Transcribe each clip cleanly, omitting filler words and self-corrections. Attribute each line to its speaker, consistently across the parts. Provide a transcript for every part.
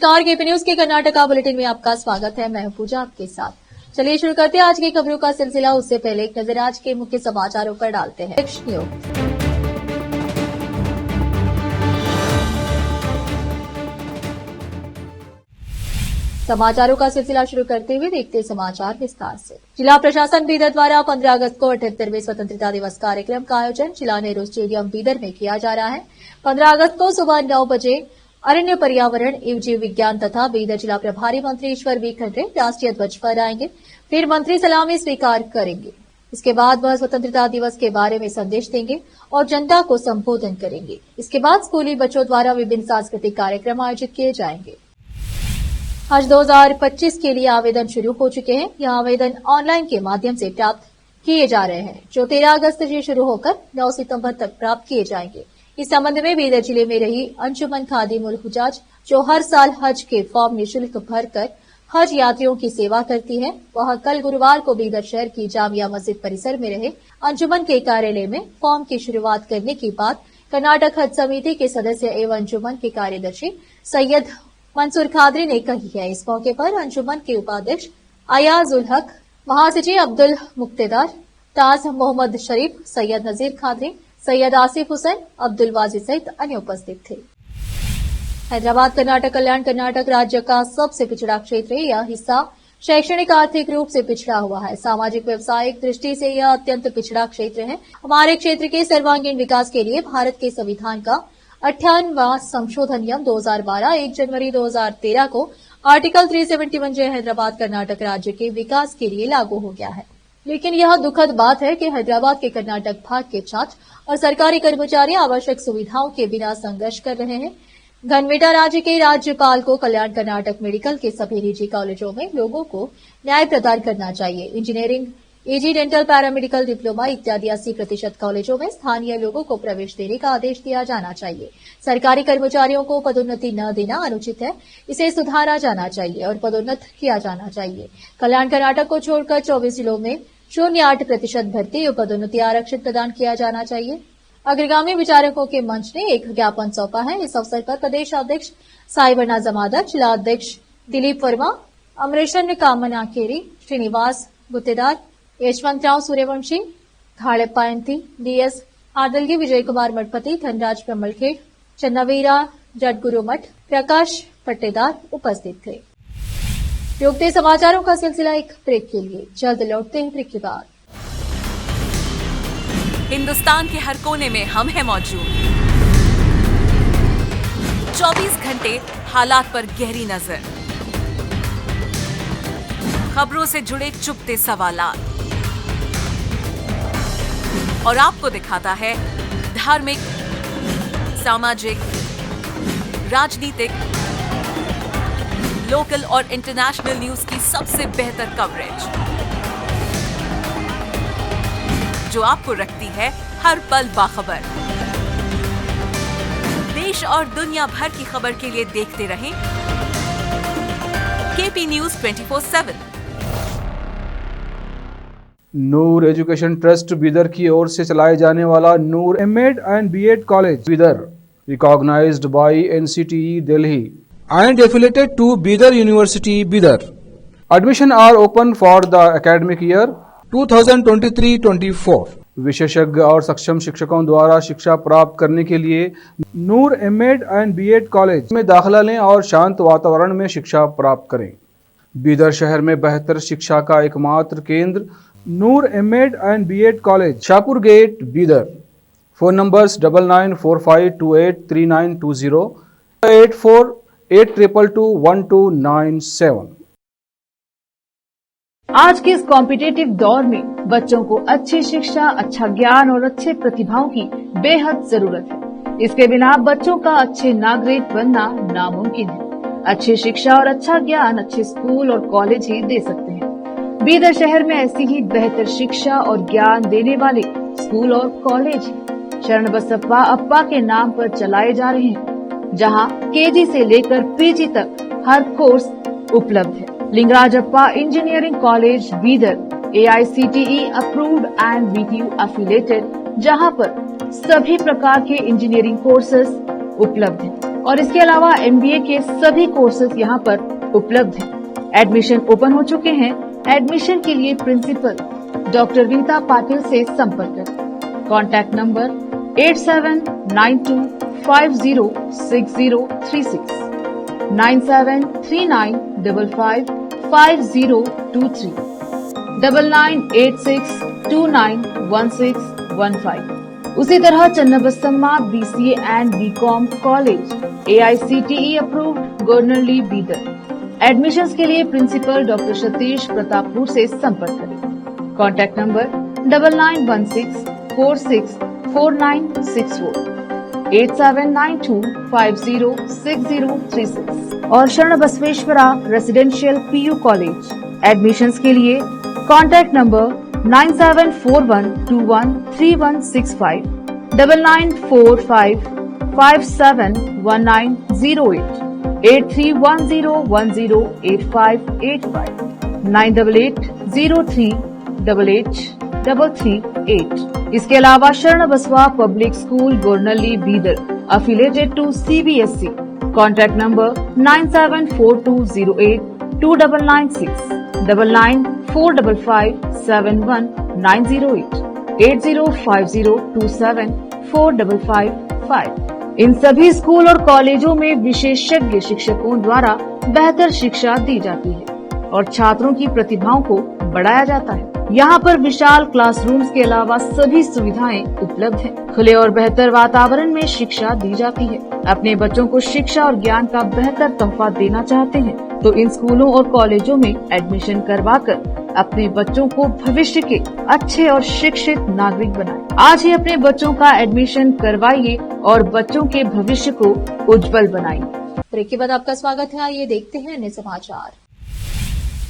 Speaker 1: नमस्कार, KP news के Karnataka bulletin में आपका स्वागत है। मैं हूं पूजा आपके साथ। चलिए शुरू करते हैं आज की खबरों का सिलसिला। उससे पहले एक नजर आज के मुख्य समाचारों पर डालते हैं। समाचारों का सिलसिला शुरू करते हुए देखते समाचार विस्तार से। जिला प्रशासन बीदर द्वारा 15 अगस्त को 78वें स्वतंत्रता दिवस कार्यक्रम का आयोजन जिला नेहरू स्टेडियम बीदर में किया जा रहा है। 15 अगस्त को सुबह 9 बजे अरण्य पर्यावरण एवं जीव विज्ञान तथा बीदर जिला प्रभारी मंत्री ईश्वर वी खंड्रे राष्ट्रीय ध्वज फहराएंगे। फिर मंत्री सलामी स्वीकार करेंगे। इसके बाद वह स्वतंत्रता दिवस के बारे में संदेश देंगे और जनता को संबोधन करेंगे। इसके बाद स्कूली बच्चों द्वारा विभिन्न सांस्कृतिक कार्यक्रम आयोजित किए जाएंगे। हज 2025 के लिए आवेदन शुरू हो चुके हैं। यह आवेदन ऑनलाइन के माध्यम से प्राप्त किए जा रहे हैं, जो 13 अगस्त से शुरू होकर 9 सितंबर तक प्राप्त किए जाएंगे। इस संबंध में बीदर जिले में रही अंजुमन खादिम उल हुजाज, जो हर साल हज के फॉर्म निःशुल्क भरकर हज यात्रियों की सेवा करती है, वह कल गुरुवार को बीदर शहर की जामिया मस्जिद परिसर में रहे अंजुमन के कार्यालय में फॉर्म की शुरुआत करने की बात कर्नाटक हज समिति के सदस्य एवं अंजुमन के कार्यदर्शी सैयद मंसूर खादरी ने कही है। इस मौके पर अंजुमन के उपाध्यक्ष अयाज उल हक, महासचिव अब्दुल मुक्तेदार, ताज मोहम्मद शरीफ, सैयद नजीर खादरी, सैयद आसिफ हुसैन, अब्दुल वाजिद सहित अन्य उपस्थित थे। हैदराबाद कर्नाटक कल्याण कर्नाटक राज्य का सबसे पिछड़ा क्षेत्र है। यह हिस्सा शैक्षणिक आर्थिक रूप से पिछड़ा हुआ है। सामाजिक व्यवसायिक दृष्टि से यह अत्यंत पिछड़ा क्षेत्र है। हमारे क्षेत्र के सर्वांगीण विकास के लिए भारत के संविधान का 58वां संशोधन नियम 2012 1 जनवरी 2013 को आर्टिकल 371 जे हैदराबाद कर्नाटक राज्य के विकास के लिए लागू हो गया है। लेकिन यह दुखद बात है कि हैदराबाद के कर्नाटक भाग के छात्र और सरकारी कर्मचारी आवश्यक सुविधाओं के बिना संघर्ष कर रहे हैं। घनवेटा राज्य के राज्यपाल को कल्याण कर्नाटक मेडिकल के सभी निजी कॉलेजों में लोगों को न्याय प्रदान करना चाहिए। इंजीनियरिंग, एजी, डेंटल, पैरामेडिकल, डिप्लोमा इत्यादि 80% कॉलेजों में स्थानीय लोगों को प्रवेश देने का आदेश दिया जाना चाहिए। सरकारी कर्मचारियों को पदोन्नति न देना अनुचित है। इसे सुधारा जाना चाहिए और पदोन्नत किया जाना चाहिए। कल्याण कर्नाटक को छोड़कर 24 जिलों में 0.8% भर्ती और पदोन्नति आरक्षित प्रदान किया जाना चाहिए। अग्रगामी विचारकों के मंच ने एक ज्ञापन सौंपा है। इस अवसर पर प्रदेश अध्यक्ष साइबर्णा जमादार, जिला अध्यक्ष दिलीप वर्मा, अमरेशन कामनाकेरी, श्रीनिवास गुत्तेदार, यशवंतराव सूर्यवंशी, घाड़प्पा एनती, डीएस आदलगी, विजय कुमार मठपति, धनराज प्रमलखेड़, चन्नावीरा जडगुरु मठ, प्रकाश पट्टेदार उपस्थित थे। योगते समाचारों का सिलसिला एक ब्रेक के लिए, जल्द लौटते हैं ब्रेक के बाद।
Speaker 2: हिंदुस्तान के हर कोने में हम हैं मौजूद। 24 घंटे हालात पर गहरी नजर, खबरों से जुड़े चुपते सवालात और आपको दिखाता है धार्मिक, सामाजिक, राजनीतिक, लोकल और इंटरनेशनल न्यूज की सबसे बेहतर कवरेज, जो आपको रखती है हर पल बाखबर। देश और दुनिया भर की खबर के लिए देखते रहें KP news 24/7।
Speaker 3: Noor education trust Bidar की ओर से चलाए जाने वाला Noor MEd and BEd college Bidar, recognised by NCTE Delhi
Speaker 4: and affiliated to Bidar University, Bidar.
Speaker 3: Admission are open for the academic year
Speaker 4: 2023-24.
Speaker 3: विशेषज्ञ और सक्षम शिक्षकों द्वारा शिक्षा प्राप्त करने के लिए नूर एमएड एंड बीएड कॉलेज में दाखिला लें और शांत वातावरण में शिक्षा प्राप्त करें। बीदर शहर में बेहतर शिक्षा का एकमात्र केंद्र Noor MEd and BEd college, Shahpur gate, Bidar. Phone numbers 9945283920, 8482221297।
Speaker 5: आज के इस कॉम्पिटिटिव दौर में बच्चों को अच्छी शिक्षा, अच्छा ज्ञान और अच्छे प्रतिभाओं की बेहद जरूरत है। इसके बिना बच्चों का अच्छे नागरिक बनना नामुमकिन है। अच्छी शिक्षा और अच्छा ज्ञान अच्छे स्कूल और कॉलेज ही दे सकते हैं। बीदर शहर में ऐसी ही बेहतर शिक्षा और ज्ञान देने वाले स्कूल और कॉलेज शरण बसप्पा अप्पा के नाम पर चलाए जा रहे हैं, जहां केजी से लेकर पीजी तक हर कोर्स उपलब्ध है। Lingaraj Appa engineering college Bidar AICTE approved and BTU affiliated, जहां पर सभी प्रकार के इंजीनियरिंग कोर्सेज उपलब्ध हैं। और इसके अलावा MBA के सभी कोर्सेज यहाँ पर उपलब्ध हैं। एडमिशन ओपन हो चुके हैं। एडमिशन के लिए प्रिंसिपल डॉक्टर वीता पाटिल से संपर्क करें। Contact number 8792506036, 9739555023, 9986291615। उसी तरह Channabasamma BCA and BCom college AICTE approved, Goranalli Bidar. Admissions के लिए प्रिंसिपल डॉक्टर सतीश प्रतापपुर से संपर्क करें। कॉन्टैक्ट नंबर 9916464964, 8792506036 और शरण Basaveshwara residential PU college. Admissions के लिए कॉन्टैक्ट नंबर 9741213165, 9945571908, 8310108585, 9880388838। इसके अलावा Sharan Basava public school Goranalli Bidar affiliated to CBSE। Contact number 9742082996, 9945571908, 8050274555। इन सभी स्कूल और कॉलेजों में विशेषज्ञ शिक्षकों द्वारा बेहतर शिक्षा दी जाती है और छात्रों की प्रतिभाओं को बढ़ाया जाता है। यहाँ पर विशाल क्लासरूम्स के अलावा सभी सुविधाएं उपलब्ध हैं। खुले और बेहतर वातावरण में शिक्षा दी जाती है। अपने बच्चों को शिक्षा और ज्ञान का बेहतर तोहफा देना चाहते हैं तो इन स्कूलों और कॉलेजों में एडमिशन करवाकर अपने बच्चों को भविष्य के अच्छे और शिक्षित नागरिक बनाएं। आज ही अपने बच्चों का एडमिशन करवाइए और बच्चों के भविष्य को उज्जवल बनाइए।
Speaker 1: ब्रेक के बाद आपका स्वागत है। आइए देखते हैं अन्य समाचार।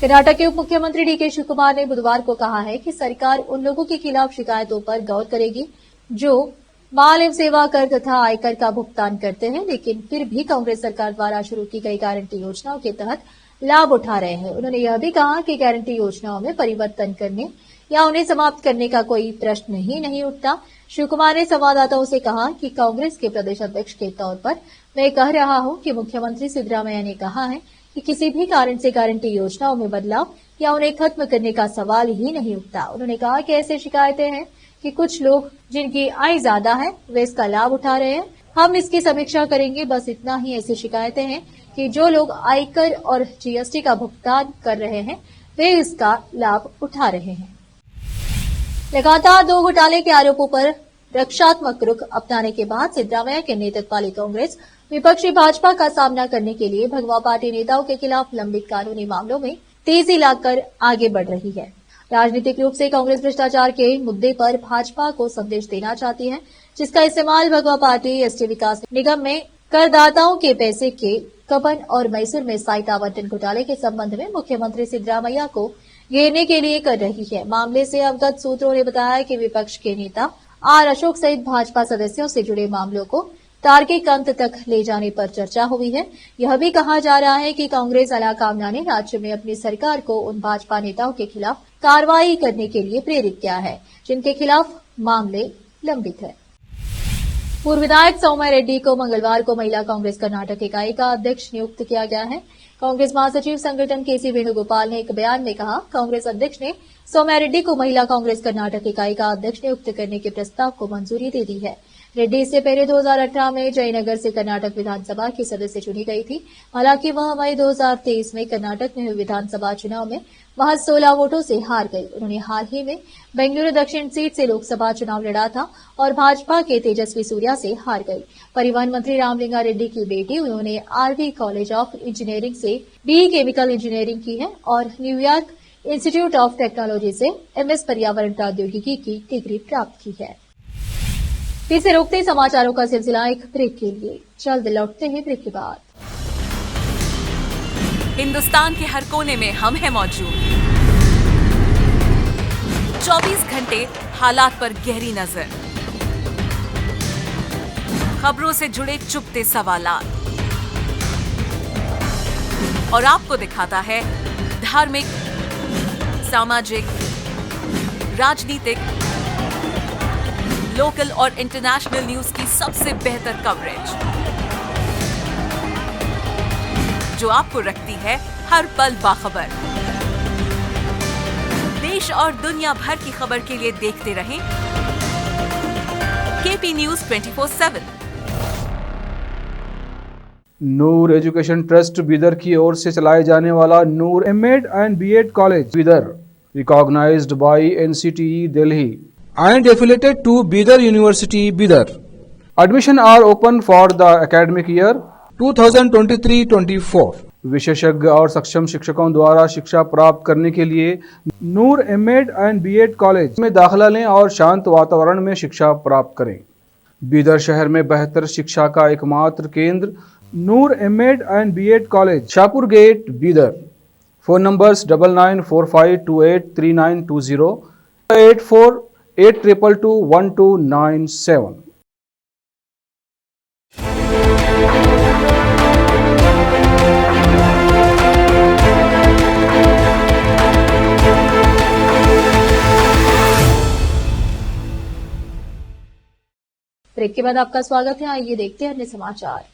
Speaker 1: कर्नाटक के उप मुख्यमंत्री DK शिवकुमार ने बुधवार को कहा है कि सरकार उन लोगों के खिलाफ शिकायतों पर गौर करेगी जो माल एवं सेवा कर तथा आयकर का भुगतान करते हैं लेकिन फिर भी कांग्रेस सरकार द्वारा शुरू की गई गारंटी योजनाओं के तहत लाभ उठा रहे हैं। उन्होंने यह भी कहा कि गारंटी योजनाओं में परिवर्तन करने या उन्हें समाप्त करने का कोई प्रश्न ही नहीं उठता। शिवकुमार ने संवाददाताओं से कहा कि कांग्रेस के प्रदेश अध्यक्ष के तौर पर मैं कह रहा हूं कि मुख्यमंत्री सिद्धरामैया ने कहा है कि किसी भी कारण से गारंटी योजनाओं में बदलाव या उन्हें खत्म करने का सवाल ही नहीं उठता। उन्होंने कहा कि ऐसी शिकायतें हैं कि कुछ लोग जिनकी आय ज्यादा है वे इसका लाभ उठा रहे हैं। हम इसकी समीक्षा करेंगे। बस इतना ही। ऐसी शिकायतें हैं कि जो लोग आयकर और GST का भुगतान कर रहे हैं वे इसका लाभ उठा रहे हैं। लगातार 2 घोटाले के आरोपों पर रक्षात्मक रुख अपनाने के बाद सिद्धरामैया के नेतृत्व वाली कांग्रेस विपक्षी भाजपा का सामना करने के लिए भगवा पार्टी नेताओं के खिलाफ लंबित कानूनी मामलों में तेजी लाकर आगे बढ़ रही है। राजनीतिक रूप से कांग्रेस भ्रष्टाचार के मुद्दे पर भाजपा को संदेश देना चाहती है जिसका इस्तेमाल भगवा पार्टी ST विकास निगम में करदाताओं के पैसे के कपन और मैसूर में साइट आवंटन घोटाले के संबंध में मुख्यमंत्री सिद्धरामैया को घेरने के लिए कर रही है। मामले से अवगत सूत्रों ने बताया कि विपक्ष के नेता R अशोक सहित भाजपा सदस्यों से जुड़े मामलों को तार्किक अंत तक ले जाने पर चर्चा हुई है। यह भी कहा जा रहा है कि कांग्रेस अलाकामना ने राज्य में अपनी सरकार को उन भाजपा नेताओं के खिलाफ कार्रवाई करने के लिए प्रेरित किया है जिनके खिलाफ मामले लंबित है। पूर्व विधायक सौम्या रेड्डी को मंगलवार को महिला कांग्रेस कर्नाटक इकाई का अध्यक्ष नियुक्त किया गया है। कांग्रेस महासचिव संगठन KC वेणुगोपाल ने एक बयान में कहा, कांग्रेस अध्यक्ष ने सौम्या रेड्डी को महिला कांग्रेस कर्नाटक इकाई का अध्यक्ष नियुक्त करने के प्रस्ताव को मंजूरी दे दी है। रेड्डी इससे पहले 2018 में जयनगर से कर्नाटक विधानसभा की सदस्य चुनी गई थी। हालांकि वह मई 2023 में कर्नाटक में हुए विधानसभा चुनाव में महज 16 वोटों से हार गई। उन्होंने हाल ही में बेंगलुरु दक्षिण सीट से लोकसभा चुनाव लड़ा था और भाजपा के तेजस्वी सूर्या से हार गई। परिवहन मंत्री रामलिंगा रेड्डी की बेटी, उन्होंने RV कॉलेज ऑफ इंजीनियरिंग से BE केमिकल इंजीनियरिंग की है और न्यूयॉर्क इंस्टीट्यूट ऑफ टेक्नोलॉजी से MS पर्यावरण प्रौद्योगिकी की डिग्री प्राप्त की है। फिर से रोकते समाचारों का सिलसिला एक ब्रेक के लिए। जल्द लौटते हैं ब्रेक के बाद।
Speaker 2: हिंदुस्तान के हर कोने में हम हैं मौजूद। 24 घंटे हालात पर गहरी नजर, खबरों से जुड़े चुपते सवालात और आपको दिखाता है धार्मिक, सामाजिक, राजनीतिक, लोकल और इंटरनेशनल न्यूज की सबसे बेहतर कवरेज। जो आपको रखती है हर पल बाखबर। देश और दुनिया भर की खबर के लिए देखते रहें KP news 24/7।
Speaker 3: Noor education trust Bidar की ओर से चलाए जाने वाला Noor MEd and BEd college Bidar, recognised by NCTE Delhi
Speaker 4: and affiliated to Bidar University, Bidar.
Speaker 3: Admission are open for the academic year
Speaker 4: 2023-24.
Speaker 3: विशेषज्ञ और सक्षम शिक्षकों द्वारा शिक्षा प्राप्त करने के लिए नूर एमएड एंड बीएड कॉलेज में दाखिला लें और शांत वातावरण में शिक्षा प्राप्त करें। बीदर शहर में बेहतर शिक्षा का एकमात्र केंद्र Noor MEd and BEd college, Shahpur gate, Bidar. Phone numbers 9945283920, 8482221297।
Speaker 1: Break के बाद आपका स्वागत है। आइए देखते हैं अन्य समाचार।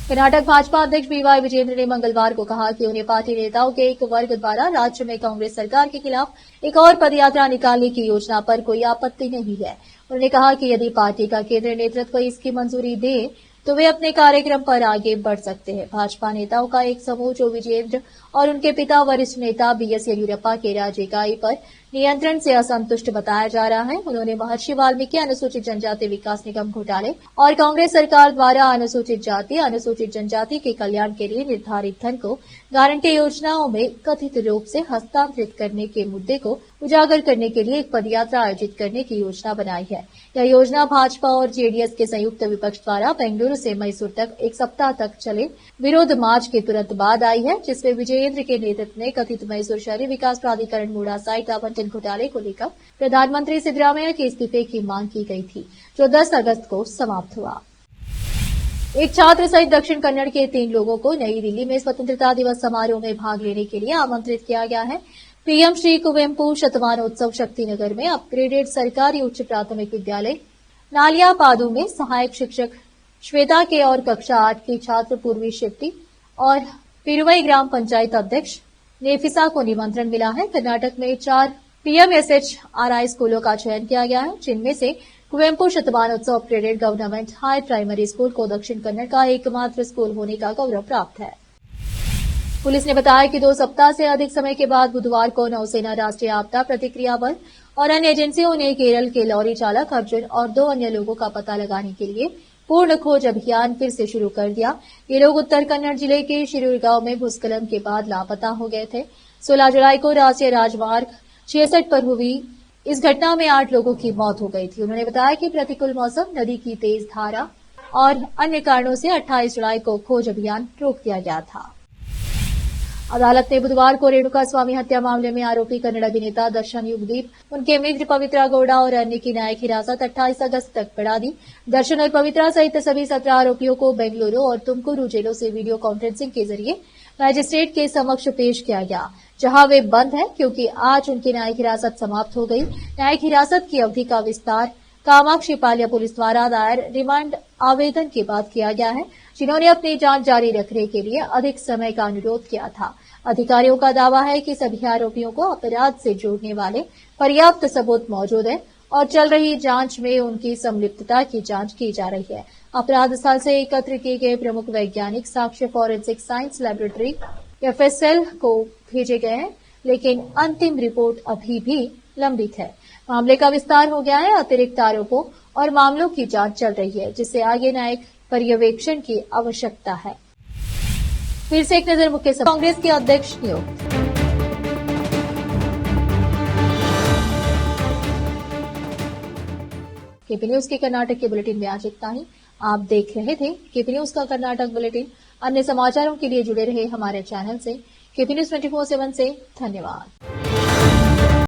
Speaker 1: कर्नाटक भाजपा अध्यक्ष बीवाई विजेंद्र ने मंगलवार को कहा कि उन्हें पार्टी नेताओं के एक वर्ग द्वारा राज्य में कांग्रेस सरकार के खिलाफ एक और पदयात्रा निकालने की योजना पर कोई आपत्ति नहीं है। उन्होंने कहा कि यदि पार्टी का केंद्रीय नेतृत्व इसकी मंजूरी दे तो वे अपने कार्यक्रम पर आगे बढ़ सकते हैं। भाजपा नेताओं का एक समूह जो विजेंद्र और उनके पिता वरिष्ठ नेता बीएस येदियुरप्पा के राज्य इकाई पर नियंत्रण से असंतुष्ट बताया जा रहा है। उन्होंने महर्षि वाल्मीकि अनुसूचित जनजाति विकास निगम घोटाले और कांग्रेस सरकार द्वारा अनुसूचित जाति अनुसूचित जनजाति के कल्याण के लिए निर्धारित धन को गारंटी योजनाओं में कथित रूप से हस्तांतरित करने के मुद्दे को उजागर करने के लिए एक पदयात्रा आयोजित करने की योजना बनाई है। यह योजना भाजपा और जेडीएस के संयुक्त विपक्ष द्वारा बेंगलुरु से मैसूर तक एक सप्ताह तक चले विरोध मार्च के तुरंत बाद आई है, जिसमें विजयेंद्र के नेतृत्व में कथित मैसूर शहरी विकास प्राधिकरण मूडा साइट आवंटन घोटाले को लेकर प्रधानमंत्री सिद्धरामैया के इस्तीफे की मांग की गई थी, जो 10 अगस्त को समाप्त हुआ। एक छात्र सहित दक्षिण कन्नड़ के 3 लोगों को नई दिल्ली में स्वतंत्रता दिवस समारोह में भाग लेने के लिए आमंत्रित किया गया है। पीएम श्री कुवेम्पु शतमानोत्सव शक्तिनगर में अपग्रेडेड सरकारी उच्च प्राथमिक विद्यालय नालियापादू में सहायक शिक्षक श्वेता के और कक्षा 8 की छात्र पूर्वी शेट्टी और पिरुवई ग्राम पंचायत अध्यक्ष नेफिसा को निमंत्रण मिला है। कर्नाटक में 4 PMSHRI स्कूलों का चयन किया गया है, जिनमें से कुवेम्पु शतमानोत्सव upgraded government high primary school को दक्षिण कन्नड़ का एकमात्र स्कूल होने का गौरव प्राप्त है। पुलिस ने बताया कि 2 सप्ताह से अधिक समय के बाद बुधवार को नौसेना, राष्ट्रीय आपदा प्रतिक्रिया बल और अन्य एजेंसियों ने केरल के लॉरी चालक अर्जुन और 2 अन्य लोगों का पता लगाने के लिए पूर्ण खोज अभियान फिर से शुरू कर दिया। ये लोग उत्तर कन्नड़ जिले के शिरूर गांव में भूस्खलन के बाद लापता हो गए थे। 16 जुलाई को राष्ट्रीय राजमार्ग 66 पर हुई इस घटना में 8 लोगों की मौत हो गई थी। उन्होंने बताया कि प्रतिकूल मौसम, नदी की तेज धारा और अन्य कारणों से 28 जुलाई को खोज अभियान रोक दिया गया था। अदालत ने बुधवार को रेणुका स्वामी हत्या मामले में आरोपी कन्नड़ अभिनेता दर्शन युगदीप, उनके मित्र पवित्रा गौड़ा और अन्य की न्यायिक हिरासत 28 अगस्त तक बढ़ा दी। दर्शन और पवित्रा सहित सभी 17 आरोपियों को बेंगलुरु और तुमकुरू जेलों से वीडियो कॉन्फ्रेंसिंग के जरिए मैजिस्ट्रेट के समक्ष पेश किया गया, जहां वे बंद है क्योंकि आज उनकी न्यायिक हिरासत समाप्त हो गई। न्यायिक हिरासत की अवधि का विस्तार कामाक्षी पालिया पुलिस द्वारा दायर रिमांड आवेदन के बाद किया गया है, जिन्होंने अपनी जांच जारी रखने के लिए अधिक समय का अनुरोध किया था। अधिकारियों का दावा है कि सभी आरोपियों को अपराध से जोड़ने वाले पर्याप्त सबूत मौजूद है और चल रही जांच में उनकी संलिप्तता की जांच की जा रही है। अपराध स्थल से एकत्र किए गए प्रमुख वैज्ञानिक साक्ष्य फॉरेंसिक साइंस लैबोरेटरी FSL को भेजे गए हैं, लेकिन अंतिम रिपोर्ट अभी भी लंबित है। मामले का विस्तार हो गया है, अतिरिक्त आरोपों और मामलों की जांच चल रही है, जिससे आगे न्यायिक पर्यवेक्षण की आवश्यकता है। फिर से एक नजर मुख्य कांग्रेस के अध्यक्ष नियुक्त। केपी न्यूज के कर्नाटक के बुलेटिन में आज इतना ही। आप देख रहे थे केपी न्यूज का कर्नाटक बुलेटिन। अन्य समाचारों के लिए जुड़े रहे हमारे चैनल से। केपी न्यूज 24/7 से धन्यवाद।